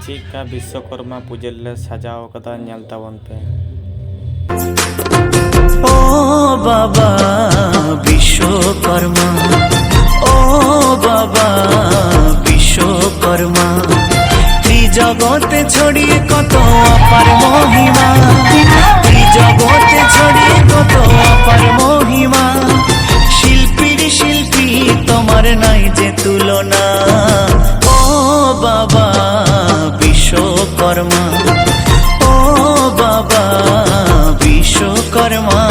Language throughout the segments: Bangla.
ᱪᱮᱫᱠᱟ ᱵᱤᱥᱥᱚᱠᱚᱨᱢᱟ ᱯᱩᱡᱟᱹ ᱨᱮᱞᱮ ᱥᱟᱡᱟᱣ ᱠᱟᱫᱟ ᱧᱮᱞ ᱛᱟᱵᱚᱱ ᱯᱮ। ও বাবা বিশ্বকর্মা, ও বাবা বিশ্বকর্মা, ত্রিজগতে ছড়িয়ে কত অপার মহিমা, ত্রিজগতে ছড়িয়ে কত অপার মহিমা। শিল্পীর শিল্পী তোমার নাই যে তুলনা, ও বাবা বিশ্বকর্মা, ও বাবা বিশ্বকর্মা।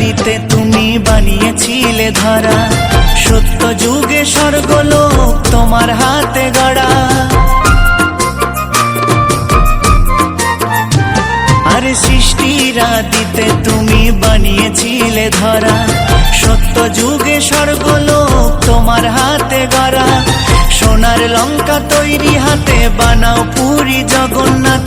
দিতে তুমি বানিয়েছিলে ধরা, সত্য যুগে স্বর্গলোক তোমার হাতে গড়া। আরে সৃষ্টির আদিতে তুমি বানিয়েছিলে ধরা, সত্য যুগে স্বর্গলোক তোমার হাতে গড়া। সোনার লঙ্কা তৈরি হাতে বানাও পুরী জগন্নাথ।